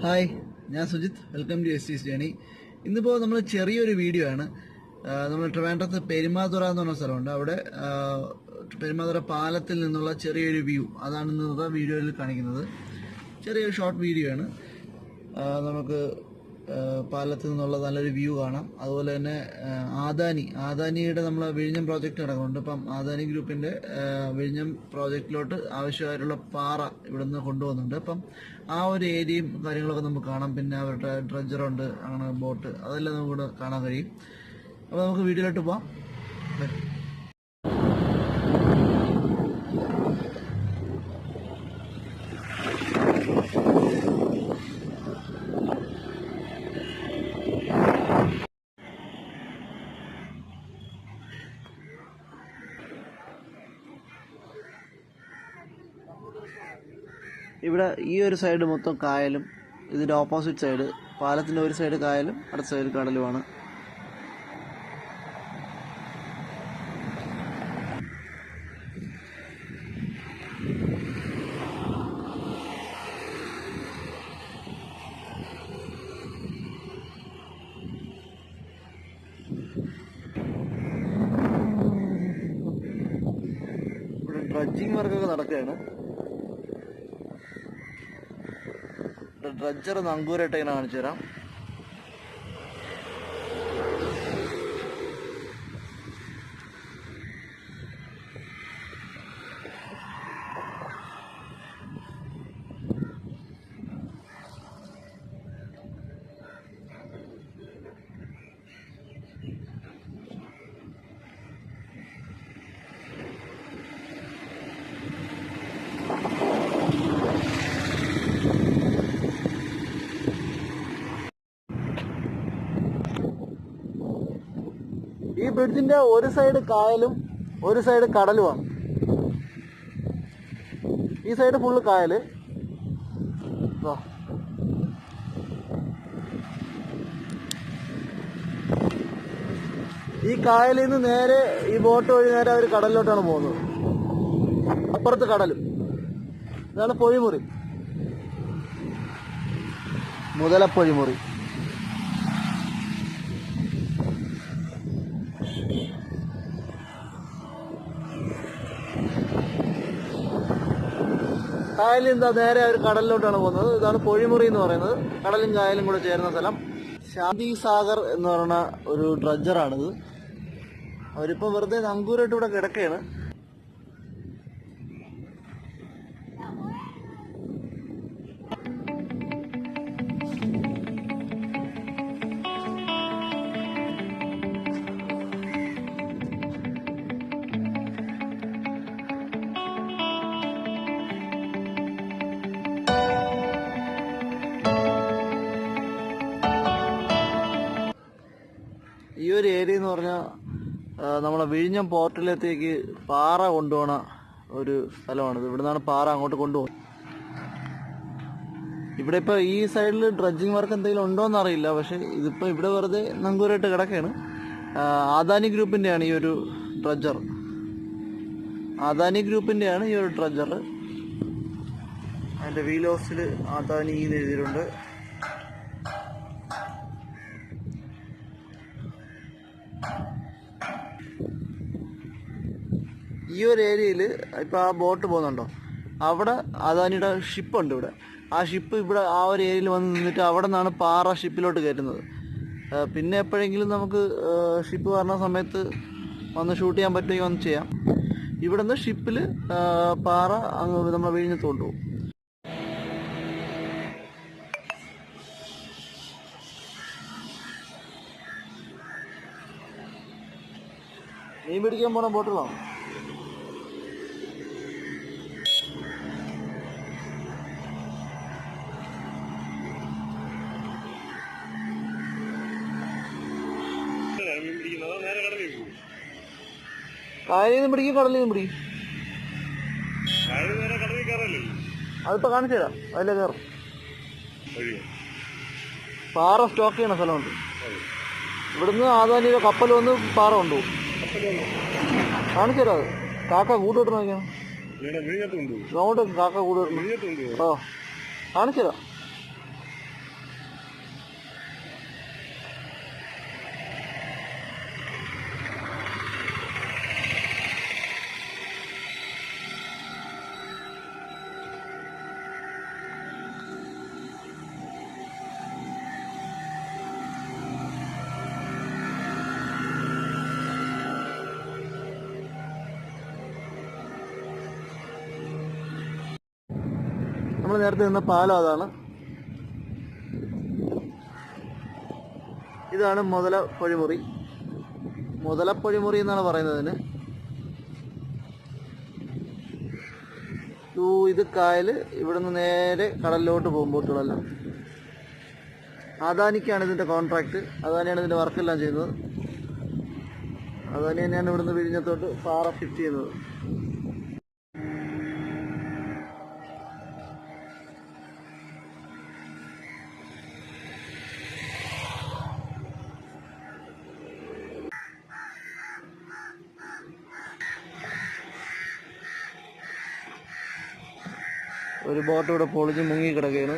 Hi, ഞാൻ Sujith. Welcome to S journey. ഇന്നിപ്പോൾ നമ്മൾ ചെറിയൊരു വീഡിയോ ആണ്. നമ്മൾ ട്രിവാൻഡ്രത്ത് പെരുമാതുറ എന്ന് പറഞ്ഞ സ്ഥലമുണ്ട്. അവിടെ പെരുമാതുറ പാലത്തിൽ നിന്നുള്ള ചെറിയൊരു വ്യൂ, അതാണ് ഇന്നത്തെ വീഡിയോയിൽ കാണിക്കുന്നത്. ചെറിയൊരു ഷോർട്ട് വീഡിയോ ആണ്. നമുക്ക് പാലത്തിൽ നിന്നുള്ള നല്ലൊരു വ്യൂ കാണാം. അതുപോലെ തന്നെ ആദാനിയുടെ നമ്മളെ വിഴിഞ്ഞം പ്രോജക്റ്റ് നടക്കുന്നുണ്ട്. അപ്പം ആദാനി ഗ്രൂപ്പിൻ്റെ വിഴിഞ്ഞം പ്രോജക്റ്റിലോട്ട് ആവശ്യമായിട്ടുള്ള പാറ ഇവിടുന്ന് കൊണ്ടുപോകുന്നുണ്ട്. അപ്പം ആ ഒരു ഏരിയയും കാര്യങ്ങളൊക്കെ നമുക്ക് കാണാം. പിന്നെ അവരുടെ ഡ്രഡ്ജറുണ്ട്, അങ്ങനെ ബോട്ട്, അതെല്ലാം നമുക്ക് കാണാൻ കഴിയും. അപ്പോൾ നമുക്ക് വീഡിയോയിലോട്ട് പോവാം. ഇവിടെ ഈ ഒരു സൈഡ് മൊത്തം കായലും, ഇതിൻ്റെ ഓപ്പോസിറ്റ് സൈഡ് പാലത്തിൻ്റെ ഒരു സൈഡ് കായലും അടുത്ത സൈഡ് കടലുമാണ്. ഇവിടെ ഡ്രഡ്ജിങ് വർക്കൊക്കെ നടക്കുകയാണ്. ഡ്രഡ്ജർ നങ്കൂരായിട്ട് ഇങ്ങനെ കാണിച്ചു തരാം. ഈ ബ്രിഡ്ജിന്റെ ഒരു സൈഡ് കായലും ഒരു സൈഡ് കടലുമാണ്. ഈ സൈഡ് ഫുള്ള് കായല്. ഈ കായലിൽ നിന്ന് നേരെ ഈ ബോട്ട് വഴി നേരെ അവർ കടലിലോട്ടാണ് പോകുന്നത്. അപ്പുറത്ത് കടലും. ഇതാണ് പൊഴിമുറി, മുതലപ്പൊഴിമുറി. കായലിൽ എന്താ നേരെ അവർ കടലിലോട്ടാണ് പോകുന്നത്. ഇതാണ് പൊഴിമുറി എന്ന് പറയുന്നത്. കടലും കായലും കൂടെ ചേരുന്ന സ്ഥലം. ശാന്തി സാഗർ എന്ന് പറയുന്ന ഒരു ഡ്രഡ്ജറാണിത്. അവരിപ്പോൾ വെറുതെ നങ്കൂരായിട്ട് ഇവിടെ കിടക്കുകയാണ്. ഈ ഒരു ഏരിയ എന്ന് പറഞ്ഞാൽ നമ്മളെ വിഴിഞ്ഞം പോർട്ടിലത്തേക്ക് പാറ കൊണ്ടുപോകണ ഒരു സ്ഥലമാണിത്. ഇവിടെ നിന്നാണ് പാറ അങ്ങോട്ട് കൊണ്ടുപോകുന്നത്. ഇവിടെ ഇപ്പോൾ ഈ സൈഡിൽ ഡ്രഡ്ജിങ് വർക്ക് എന്തെങ്കിലും ഉണ്ടോയെന്ന് അറിയില്ല. പക്ഷേ ഇതിപ്പോൾ ഇവിടെ വെറുതെ നങ്കൂരായിട്ട് കിടക്കുകയാണ്. ആദാനി ഗ്രൂപ്പിൻ്റെയാണ് ഈ ഒരു ഡ്രഡ്ജർ. ആദാനി ഗ്രൂപ്പിൻ്റെയാണ് ഈ ഒരു ഡ്രഡ്ജർ. അതിൻ്റെ വീലോസിൽ ആദാനി എന്ന് എഴുതിയിട്ടുണ്ട്. ഈ ഒരു ഏരിയയിൽ ഇപ്പോൾ ആ ബോട്ട് പോകുന്നുണ്ടോ, അവിടെ അദാനിയുടെ ഷിപ്പുണ്ട്. ഇവിടെ ആ ഷിപ്പ് ഇവിടെ ആ ഒരു ഏരിയയിൽ വന്ന് നിന്നിട്ട് അവിടെ നിന്നാണ് പാറ ഷിപ്പിലോട്ട് കയറ്റുന്നത്. പിന്നെ എപ്പോഴെങ്കിലും നമുക്ക് ഷിപ്പ് വരുന്ന സമയത്ത് വന്ന് ഷൂട്ട് ചെയ്യാൻ പറ്റുമെങ്കിൽ വന്ന് ചെയ്യാം. ഇവിടെ നിന്ന് ഷിപ്പിൽ പാറ അങ്ങ് നമ്മളെ വിഴിഞ്ഞത്ത് കൊണ്ടുപോകും. മീൻ പിടിക്കാൻ പോണ ബോട്ടുകളാണ്. കായലിൽ നിന്ന് പിടിക്കും, കടലിൽ നിന്ന് പിടിക്കും. അതിപ്പോ കാണിച്ചു തരാം. അതിലെ കയറും. പാറ സ്റ്റോക്ക് ചെയ്യണ സ്ഥലമുണ്ട്. ഇവിടുന്ന് ആദാനിയുടെ കപ്പൽ വന്ന് പാറ കൊണ്ടുപോകും. കാണിച്ചു തരാം. അത് കാക്ക കൂട്ടോട്ട് നോക്കിയാണ്. അങ്ങോട്ട് കാക്ക കൂട്ടോട്ട്. ഓ കാണിച്ചു തരാം. നമ്മൾ നേരത്തെ നിന്ന പാലം അതാണ്. ഇതാണ് മുതലപ്പൊഴിമുറി എന്നാണ് പറയുന്നതിന്. ഇത് കായൽ. ഇവിടുന്ന് നേരെ കടലിലോട്ട് പോകും ബോട്ടുകളെല്ലാം. അദാനിക്കാണ് ഇതിൻ്റെ കോൺട്രാക്ട്. അദാനിയാണ് ഇതിൻ്റെ വർക്കെല്ലാം ചെയ്യുന്നത്. അദാനി തന്നെയാണ് ഇവിടുന്ന് വിഴിഞ്ഞത്തോട്ട് പാറ ഷിഫ്റ്റ് ചെയ്യുന്നത്. ഒരു ബോട്ട് ഇവിടെ പൊളിഞ്ഞ് മുങ്ങി കിടക്കുകയാണ്.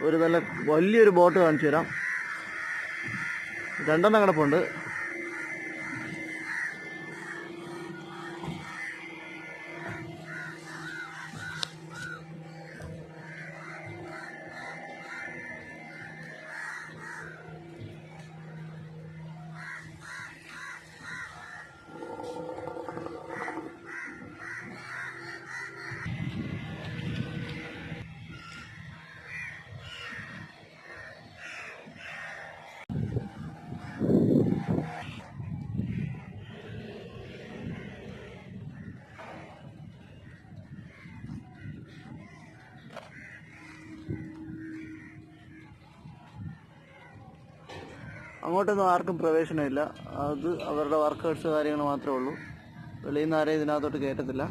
ഒരു നല്ല വലിയൊരു ബോട്ട് കാണിച്ചു തരാം. 2 എണ്ണം കിടപ്പുണ്ട്. അങ്ങോട്ടൊന്നും ആർക്കും പ്രവേശനമില്ല. അത് അവരുടെ വർക്കേഴ്സ് കാര്യങ്ങൾ മാത്രമേ ഉള്ളൂ. വെളിയിൽ നിന്ന് ആരെയും ഇതിനകത്തോട്ട് കയറ്റത്തില്ല.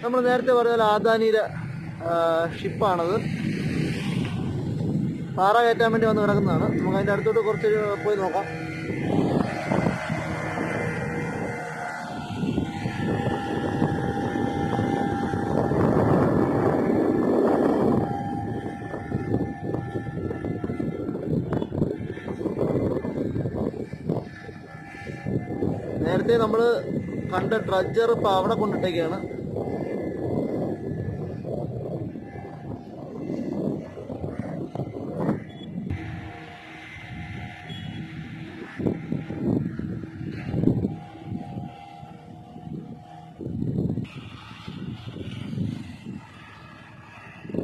നമ്മൾ നേരത്തെ പറഞ്ഞ അദാനിയുടെ ഷിപ്പാണത്. പാറ കയറ്റാൻ വേണ്ടി വന്ന് കിടക്കുന്നതാണ്. നമുക്ക് അതിൻ്റെ അടുത്തോട്ട് കുറച്ച് പോയി നോക്കാം. നേരത്തെ നമ്മൾ കണ്ട ഡ്രഡ്ജർ ഇപ്പോൾ അവിടെ കൊണ്ടിട്ടേക്കാണ്.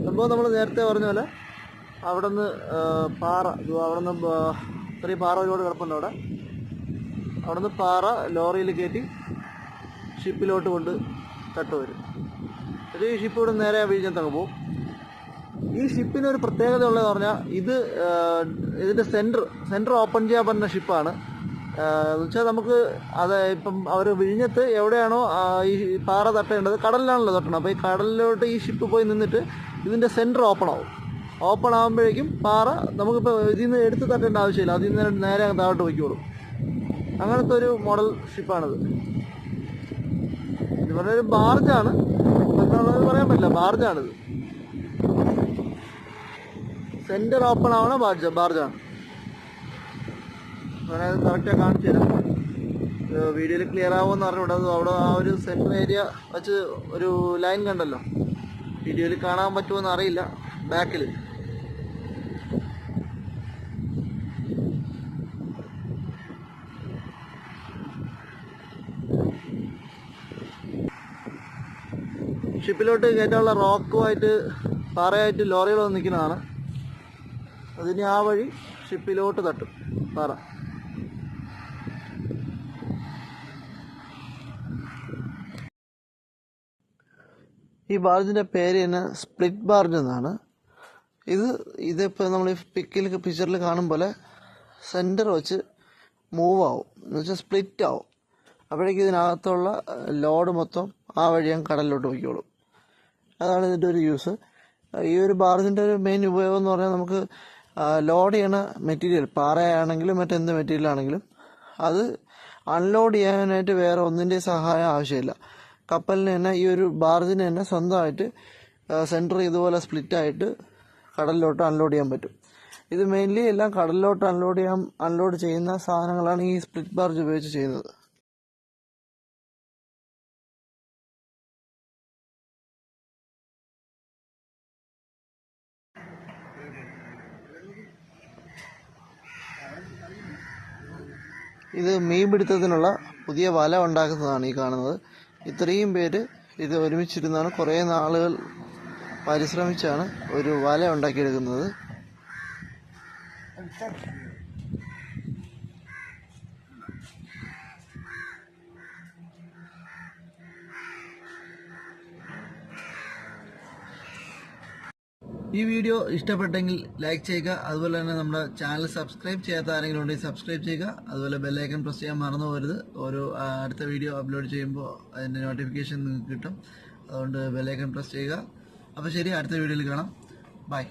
സംഭവം നമ്മൾ നേരത്തെ പറഞ്ഞ പോലെ അവിടെ നിന്ന് പാറ, അവിടെ നിന്ന് ഇത്രയും പാറ ഒരുപാട് കിടപ്പുണ്ട് അവിടെ നിന്ന് പാറ ലോറിയിൽ കയറ്റി ഷിപ്പിലോട്ട് കൊണ്ട് തട്ട് വരും. ഒരു ഷിപ്പ് ഇവിടെ നേരെ വിഴിഞ്ഞത്തങ്ങ് പോകും. ഈ ഷിപ്പിനൊരു പ്രത്യേകത ഉള്ളതെന്ന് പറഞ്ഞാൽ ഇതിൻ്റെ സെൻറ്റർ ഓപ്പൺ ചെയ്യാൻ പറ്റുന്ന ഷിപ്പാണ്. എന്ന് വെച്ചാൽ നമുക്ക് അത് ഇപ്പം അവർ വിഴിഞ്ഞത്ത് എവിടെയാണോ ഈ പാറ തട്ടേണ്ടത്, കടലിലാണല്ലോ തട്ടണം. അപ്പോൾ ഈ കടലിലോട്ട് ഈ ഷിപ്പ് പോയി നിന്നിട്ട് ഇതിൻ്റെ സെൻറ്റർ ഓപ്പൺ ആകുമ്പോഴേക്കും പാറ നമുക്കിപ്പോൾ ഇതിൽ നിന്ന് എടുത്ത് തട്ടേണ്ട ആവശ്യമില്ല. അതിൽ നിന്ന് നേരെ താഴോട്ട് പോയിക്കോളും. അങ്ങനത്തെ ഒരു മോഡൽ ഷിപ്പാണിത്. ഇത് പറഞ്ഞൊരു ബാർജാണ് എന്നുള്ളത് പറയാൻ പറ്റില്ല. ബാർജാണിത്. സെൻറ്റർ ഓപ്പൺ ആവണ ബാർജാണ്. ഞാനത് കറക്റ്റായി കാണിച്ചു തരാം. വീഡിയോയിൽ ക്ലിയർ ആവുമെന്ന് അറിഞ്ഞൂടാ. അവിടെ ആ ഒരു സെൻറ്റർ ഏരിയ വെച്ച് ഒരു ലൈൻ കണ്ടല്ലോ. വീഡിയോയിൽ കാണാൻ പറ്റുമോയെന്ന് അറിയില്ല. ബാക്കിൽ ഷിപ്പിലോട്ട് കയറ്റാനുള്ള റോക്കുമായിട്ട് പാറയായിട്ട് ലോറികൾ വന്ന് നിൽക്കുന്നതാണ്. അതിന് ആ വഴി ഷിപ്പിലോട്ട് തട്ടും പാറ. ഈ ബാർജിൻ്റെ പേര് തന്നെ സ്പ്ലിറ്റ് ബാർജ് എന്നാണ്. ഇതിപ്പോൾ നമ്മൾ ഈ പിക്ചറിൽ കാണും പോലെ സെൻറ്റർ വെച്ച് മൂവ് ആവും, എന്ന് വെച്ചാൽ സ്പ്ലിറ്റ് ആവും. അപ്പോഴേക്കും ഇതിനകത്തുള്ള ലോഡ് മൊത്തം ആ വഴി അങ്ങ് കടലിലോട്ട് പോയിക്കോളും. അതാണ് ഇതിൻ്റെ ഒരു യൂസ്. ഈ ഒരു ബാർജിൻ്റെ ഒരു മെയിൻ ഉപയോഗം എന്ന് പറഞ്ഞാൽ നമുക്ക് ലോഡ് ചെയ്യണ മെറ്റീരിയൽ, പാറയാണെങ്കിലും മറ്റെന്ത് മെറ്റീരിയൽ ആണെങ്കിലും അത് അൺലോഡ് ചെയ്യാനായിട്ട് വേറെ ഒന്നിൻ്റെ സഹായം ആവശ്യമില്ല. കപ്പലിന് തന്നെ, ഈ ഒരു ബാർജിന് തന്നെ സ്വന്തമായിട്ട് സെൻറ്റർ ഇതുപോലെ സ്പ്ലിറ്റായിട്ട് കടലിലോട്ട് അൺലോഡ് ചെയ്യാൻ പറ്റും. ഇത് മെയിൻലി എല്ലാം കടലിലോട്ട് അൺലോഡ് ചെയ്യുന്ന സാധനങ്ങളാണ് ഈ സ്പ്ലിറ്റ് ബാർജ് ഉപയോഗിച്ച് ചെയ്യുന്നത്. ഇത് മീൻ പിടുത്തത്തിനുള്ള പുതിയ വല ഉണ്ടാക്കുന്നതാണ് ഈ കാണുന്നത്. ഇത്രയും പേര് ഇത് ഒരുമിച്ചിരുന്നാണ്, കുറേ നാളുകൾ പരിശ്രമിച്ചാണ് ഒരു വല ഉണ്ടാക്കിയെടുക്കുന്നത്. ഈ വീഡിയോ ഇഷ്ടപ്പെട്ടെങ്കിൽ ലൈക്ക് ചെയ്യുക. അതുപോലെ തന്നെ നമ്മുടെ ചാനൽ സബ്സ്ക്രൈബ് ചെയ്യാത്ത ആരെങ്കിലും ഉണ്ടെങ്കിൽ സബ്സ്ക്രൈബ് ചെയ്യുക. അതുപോലെ ബെല്ലൈക്കൺ പ്രസ് ചെയ്യാൻ മറന്നു പോകരുത്. അടുത്ത വീഡിയോ അപ്ലോഡ് ചെയ്യുമ്പോൾ അതിൻ്റെ നോട്ടിഫിക്കേഷൻ നിങ്ങൾക്ക് കിട്ടും. അതുകൊണ്ട് ബെല്ലൈക്കൺ പ്രസ് ചെയ്യുക. അപ്പോൾ ശരി, അടുത്ത വീഡിയോയിൽ കാണാം. ബൈ.